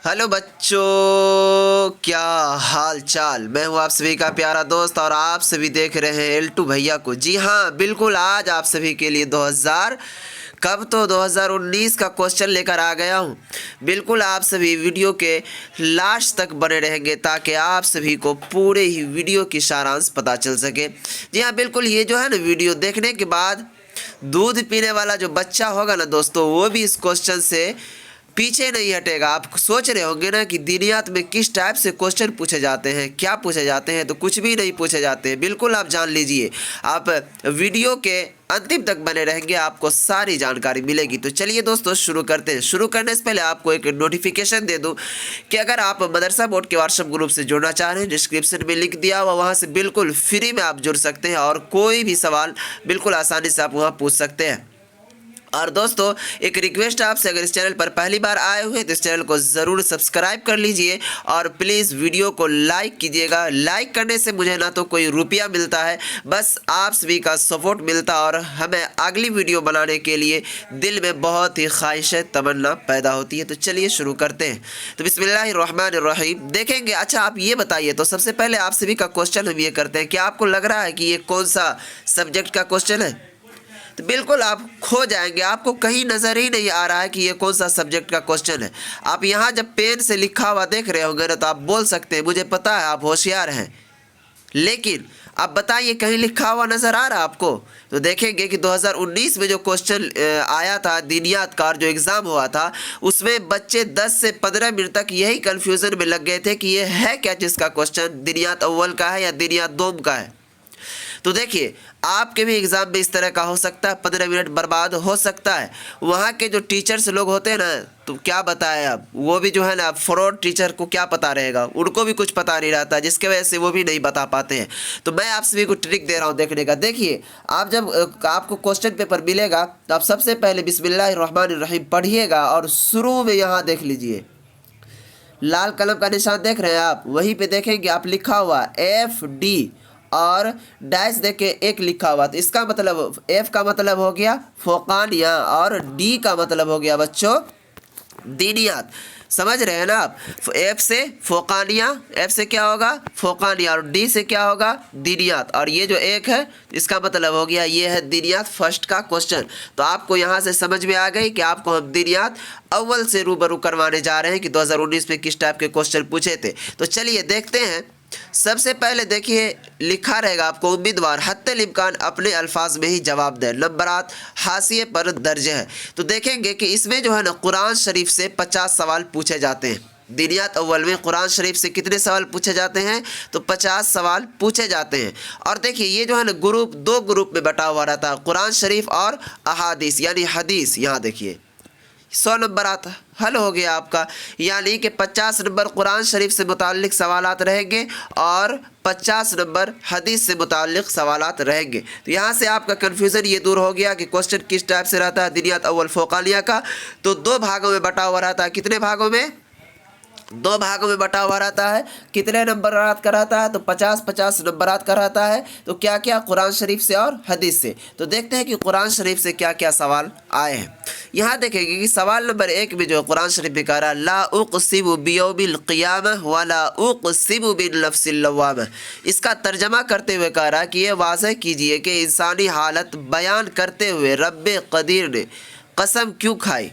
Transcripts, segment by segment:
Hello बच्चों, क्या हाल चाल। मैं हूं आप सभी का प्यारा दोस्त और आप सभी देख रहे हैं एल्टू भैया को। जी हाँ, बिल्कुल आज आप सभी के लिए 2019 का क्वेश्चन लेकर आ गया हूं। बिल्कुल आप सभी वीडियो के लास्ट तक बने रहेंगे ताकि आप सभी को पूरे ही वीडियो की सारांश पता चल सके। जी हाँ, बिल्कुल ये जो है ना, वीडियो देखने के बाद दूध पीने वाला जो बच्चा होगा ना दोस्तों, वो भी इस क्वेश्चन से पीछे नहीं हटेगा। आप सोच रहे होंगे ना कि दीनियात में किस टाइप से क्वेश्चन पूछे जाते हैं, क्या पूछे जाते हैं, तो कुछ भी नहीं पूछे जाते हैं। बिल्कुल आप जान लीजिए, आप वीडियो के अंतिम तक बने रहेंगे, आपको सारी जानकारी मिलेगी। तो चलिए दोस्तों शुरू करते हैं। शुरू करने से पहले आपको एक नोटिफिकेशन दे दूं कि अगर आप मदरसा बोर्ड के व्हाट्सएप ग्रुप से जुड़ना चाह रहे हैं, डिस्क्रिप्शन में लिंक दिया हुआ, वहाँ से बिल्कुल फ्री में आप जुड़ सकते हैं और कोई भी सवाल बिल्कुल आसानी से आप वहाँ पूछ सकते हैं। और दोस्तों एक रिक्वेस्ट आपसे, अगर इस चैनल पर पहली बार आए हुए तो इस चैनल को ज़रूर सब्सक्राइब कर लीजिए और प्लीज़ वीडियो को लाइक कीजिएगा। लाइक करने से मुझे ना तो कोई रुपया मिलता है, बस आप सभी का सपोर्ट मिलता और हमें अगली वीडियो बनाने के लिए दिल में बहुत ही ख्वाहिश तमन्ना पैदा होती है। तो चलिए शुरू करते हैं। तो बिस्मिल्लाहिर्रहमानिर्रहीम देखेंगे। अच्छा आप ये बताइए, तो सबसे पहले आप सभी का क्वेश्चन हम ये करते हैं कि आपको लग रहा है कि ये कौन सा सब्जेक्ट का क्वेश्चन है? तो बिल्कुल आप खो जाएंगे, आपको कहीं नज़र ही नहीं आ रहा है कि ये कौन सा सब्जेक्ट का क्वेश्चन है। आप यहाँ जब पेन से लिखा हुआ देख रहे होंगे ना, तो आप बोल सकते हैं मुझे पता है, आप होशियार हैं। लेकिन आप बताइए कहीं लिखा हुआ नज़र आ रहा है आपको? तो देखेंगे कि 2019 में जो क्वेश्चन आया था दीनियात का, जो एग्ज़ाम हुआ था, उसमें बच्चे 10 से 15 मिनट तक यही कन्फ्यूज़न में लग गए थे कि ये है क्या चीज़ का क्वेश्चन, दीनियात अव्वल का है या दीनियात दोम का है। तो देखिए आपके भी एग्ज़ाम में इस तरह का हो सकता है, 15 मिनट बर्बाद हो सकता है। वहाँ के जो टीचर्स लोग होते हैं ना, तो क्या बताएं अब, वो भी जो है ना, फ्रॉड टीचर को क्या पता रहेगा, उनको भी कुछ पता नहीं रहता, जिसके वजह से वो भी नहीं बता पाते हैं। तो मैं आप सभी को ट्रिक दे रहा हूँ देखने का। देखिए आप जब आपको क्वेश्चन पेपर मिलेगा तो आप सबसे पहले बिस्मिल्लाहिर्रहमानिर्रहीम पढ़िएगा और शुरू में यहाँ देख लीजिए लाल कलम का निशान देख रहे हैं आप, वहीं पे देखेंगे आप लिखा हुआ FD और डैश देख के एक लिखा हुआ। तो इसका मतलब F का मतलब हो गया फोकानिया और D का मतलब हो गया बच्चों दीनियात। समझ रहे हैं ना आप? F से फोकानिया, F से क्या होगा फोकानिया और D से क्या होगा दीनियात, और ये जो एक है इसका मतलब हो गया ये है दीनियात फर्स्ट का क्वेश्चन। तो आपको यहाँ से समझ में आ गई कि आपको हम दीनियात अव्वल से रूबरू करवाने जा रहे हैं कि 2019 में किस टाइप के क्वेश्चन पूछे थे। तो चलिए देखते हैं। सबसे पहले देखिए लिखा रहेगा आपको, उम्मीदवार हत्तल इम्कान अपने अल्फाज में ही जवाब दें, नंबरात हाशिए पर दर्ज है। तो देखेंगे कि इसमें जो है ना कुरान शरीफ से 50 सवाल पूछे जाते हैं। दीनियात अव्वल में कुरान शरीफ से कितने सवाल पूछे जाते हैं? तो 50 सवाल पूछे जाते हैं। और देखिए ये जो है ना ग्रुप, 2 ग्रुप में बटा हुआ रहता है, कुरान शरीफ और अहादीस यानी हदीस। यहाँ देखिए 100 नंबर आता हल हो गया आपका, यानी कि 50 नंबर कुरान शरीफ से मुताल्लिक सवालात रहेंगे और 50 नंबर हदीस से मुताल्लिक सवालात रहेंगे। तो यहाँ से आपका कन्फ्यूज़न ये दूर हो गया कि क्वेश्चन किस टाइप से रहता है दीनियात अव्वल फोकानिया का। तो 2 भागों में बटा हुआ रहता है। कितने भागों में? 2 भागों में बटा हुआ रहता है। कितने नंबरात का रहता है? तो 50-50 नंबरात का रहता है। तो क्या क्या? कुरान शरीफ से और हदीस से। तो देखते हैं कि कुरान शरीफ से क्या क्या सवाल आए हैं। यहाँ देखेंगे कि सवाल नंबर 1 में जो कुरान शरीफ में कह रहा है ला उक़सिमु बियौमिल क़ियामह व ला उक़सिमु बिन नफ्सिल लव्वामह, इसका तर्जमा करते हुए कह रहा है कि ये वाज़ह कीजिए कि इंसानी हालत बयान करते हुए रब्बे क़दीर ने कसम क्यों खाई,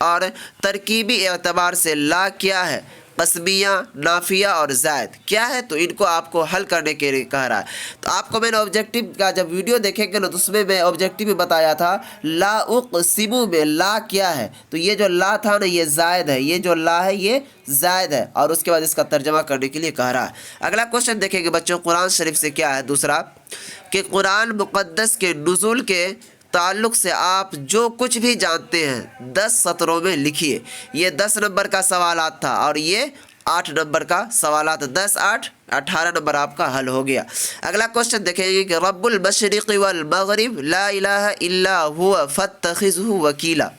और तरकीबी एतबार से ला क्या है, कस्मिया, नाफिया और ज़ायद क्या है, तो इनको आपको हल करने के लिए कह रहा है। तो आपको मैंने ऑब्जेक्टिव का जब वीडियो देखेंगे ना, तो उसमें मैं ऑब्जेक्टिव में बताया था ला उक़सिमु में ला क्या है, तो ये जो ला था ना ये ज़ायद है, ये जो ला है ये ज़ायद है, और उसके बाद इसका तर्जमा करने के लिए कह रहा है। अगला क्वेश्चन देखेंगे बच्चों, कुरान शरीफ से क्या है दूसरा, कि कुरान मुक़द्दस के नुज़ूल के ताल्लुक़ से आप जो कुछ भी जानते हैं 10 सत्रों में लिखिए। ये 10 नंबर का सवालात था और ये 8 नंबर का सवालात, 10 8 18 नंबर आपका हल हो गया। अगला क्वेश्चन देखेंगे कि रब्बुल मशरिक़ वल मग़रिब ला इलाहा इल्ला हुवा फत्तखिज़हु वकीला,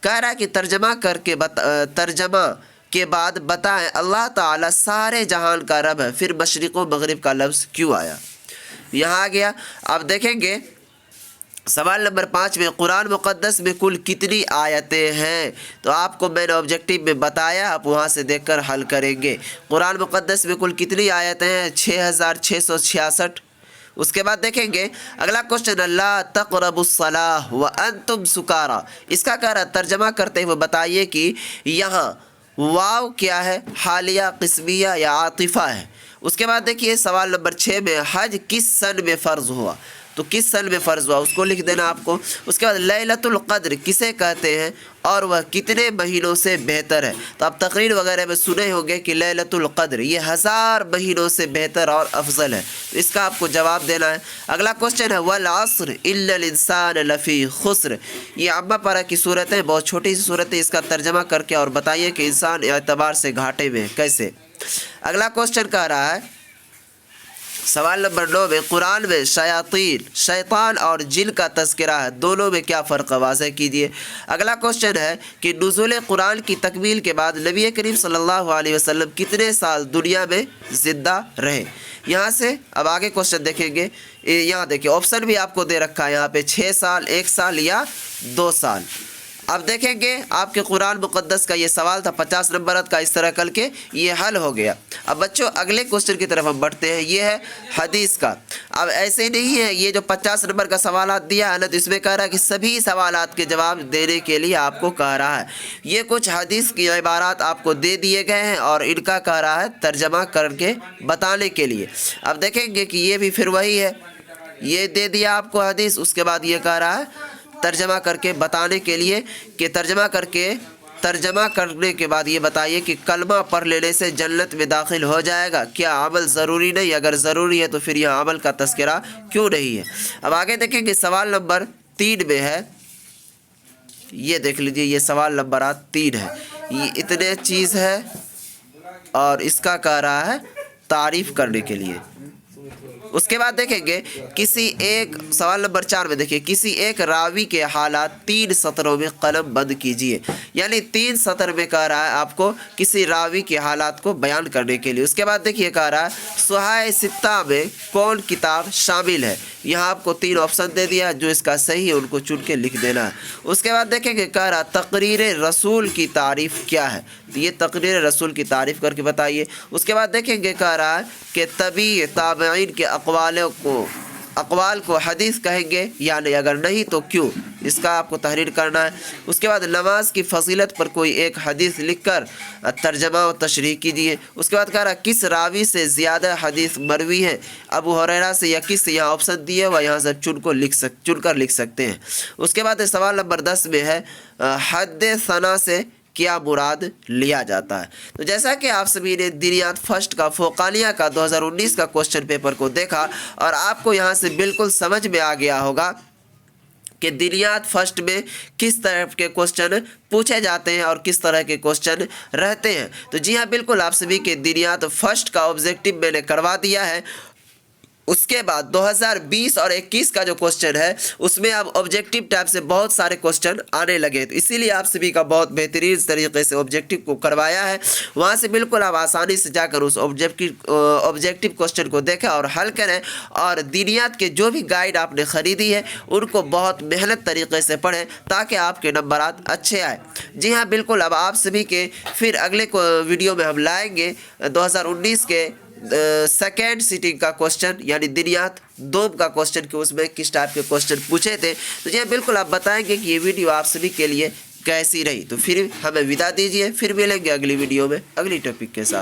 कह रहा है कि तर्जमा करके तर्जमा के बाद बताएं अल्लाह ताला सारे जहान का रब है, फिर मशरिक़ व मग़रिब का लफ्ज़ क्यों आया? यहाँ आ गया। अब देखेंगे सवाल नंबर 5 में कुरान मुक़द्दस में कुल कितनी आयतें हैं? तो आपको मैंने ऑब्जेक्टिव में बताया, आप वहाँ से देखकर हल करेंगे। कुरान मुक़द्दस में कुल कितनी आयतें हैं? 6666। उसके बाद देखेंगे अगला क्वेश्चन, अल्लाह तक़रबुस्सलाह व अंतुम सुकारा, इसका तर्जमा करते हुए बताइए कि यहाँ वाव क्या है, हालिया, क़िस्मिया या आतिफ़ा है। उसके बाद देखिए सवाल नंबर 6 में हज किस सन में फ़र्ज़ हुआ? तो किस सन में फ़र्ज़ हुआ उसको लिख देना आपको। उसके बाद लैलतुल क़द्र किसे कहते हैं और वह कितने महीनों से बेहतर है? तो आप तकरीर वगैरह में सुने होंगे कि लैलतुल क़द्र ये 1000 महीनों से बेहतर और अफजल है, तो इसका आपको जवाब देना है। अगला क्वेश्चन है वल अस्र इन्नल इंसान लफ़ी खुस्र, ये अम्मा पारा की सूरत है, बहुत छोटी सी सूरत है, इसका तर्जमा करके और बताइए कि इंसान एतबार से घाटे में कैसे। अगला क्वेश्चन कह रहा है सवाल नंबर 9 में कुरान में शयातीन, शैतान और जिन का तज़किरा है, दोनों में क्या फ़र्क है वाज़ह कीजिए। अगला क्वेश्चन है कि नुज़ूल कुरान की तकमील के बाद नबी करीम सल्लल्लाहु अलैहि वसल्लम कितने साल दुनिया में ज़िंदा रहे? यहाँ से अब आगे क्वेश्चन देखेंगे। यहाँ देखिए ऑप्शन भी आपको दे रखा है यहाँ पे 6 साल, 1 साल या 2 साल। अब देखेंगे आपके कुरान मुक़द्दस का ये सवाल था 50 नंबर का, इस तरह करके ये हल हो गया। अब बच्चों अगले क्वेश्चन की तरफ हम बढ़ते हैं, ये है हदीस का। अब ऐसे नहीं है, ये जो 50 नंबर का सवाल दिया है ना, तो इसमें कह रहा है कि सभी सवालात के जवाब देने के लिए आपको कह रहा है। ये कुछ हदीस की इबारात आपको दे दिए गए हैं और इनका कह रहा है तर्जमा करके बताने के लिए। अब देखेंगे कि ये भी फिर वही है, ये दे दिया आपको हदीस, उसके बाद ये कह रहा है तर्जमा करके बताने के लिए कि तर्जमा करने के बाद ये बताइए कि कलमा पढ़ लेने से जन्नत में दाखिल हो जाएगा क्या? अमल ज़रूरी नहीं, अगर ज़रूरी है तो फिर यह अमल का तज़किरा क्यों नहीं है? अब आगे देखेंगे सवाल नंबर 3 में है, ये देख लीजिए, ये सवाल नंबर 3 है, ये इतने चीज़ है और इसका कह रहा है तारीफ़ करने के लिए। उसके बाद देखेंगे किसी एक सवाल नंबर 4 में देखिए किसी एक रावी के हालात 3 सत्रों में कलम बंद कीजिए, यानी 3 सत्र में कह रहा है आपको किसी रावी के हालात को बयान करने के लिए। उसके बाद देखिए कह रहा है सुहाए सित्ता में कौन किताब शामिल है? यहाँ आपको 3 ऑप्शन दे दिया, जो इसका सही है उनको चुन के लिख देना है। उसके बाद देखेंगे कह रहा तकरीर रसूल की तारीफ़ क्या है? तो ये तकरीर रसूल की तारीफ़ करके बताइए। उसके बाद देखेंगे कह रहा है कि तबी ताबईन के अक़वाल को हदीस कहेंगे या नहीं, अगर नहीं तो क्यों? इसका आपको तहरीर करना है। उसके बाद नमाज की फजीलत पर कोई एक हदीस लिखकर तर्जमा और तशरीह कीजिए। उसके बाद कह रहा किस रावी से ज़्यादा हदीस मरवी है, अबू हुरैरा से या किस? यहाँ ऑप्शन दिए हुआ, यहाँ से चुनकर लिख सकते हैं। उसके बाद सवाल नंबर 10 में है हद सना से क्या मुराद लिया जाता है? तो जैसा कि आप सभी ने दिनियात फर्स्ट का फ़ोक़ानिया का 2019 का क्वेश्चन पेपर को देखा और आपको यहाँ से बिल्कुल समझ में आ गया होगा कि दिनियात फर्स्ट में किस तरह के क्वेश्चन पूछे जाते हैं और किस तरह के क्वेश्चन रहते हैं। तो जी हाँ, बिल्कुल आप सभी के दिनियात फर्स्ट का ऑब्जेक्टिव मैंने करवा दिया है। उसके बाद 2020 और 21 का जो क्वेश्चन है उसमें अब ऑब्जेक्टिव टाइप से बहुत सारे क्वेश्चन आने लगे, तो इसीलिए आप सभी का बहुत बेहतरीन तरीके से ऑब्जेक्टिव को करवाया है। वहाँ से बिल्कुल आप आसानी से जाकर उस ऑब्जेक्टिव क्वेश्चन को देखें और हल करें, और दिनियात के जो भी गाइड आपने ख़रीदी है उनको बहुत मेहनत तरीके से पढ़ें ताकि आपके नंबरात अच्छे आए। जी हाँ, बिल्कुल अब आप सभी के फिर अगले वीडियो में हम लाएँगे 2019 के सेकेंड सिटिंग का क्वेश्चन, यानी दिनियात 2 का क्वेश्चन कि उसमें किस टाइप के क्वेश्चन पूछे थे। तो जी बिल्कुल आप बताएंगे कि ये वीडियो आप सभी के लिए कैसी रही। तो फिर हमें विदा दीजिए, फिर मिलेंगे अगली वीडियो में अगली टॉपिक के साथ।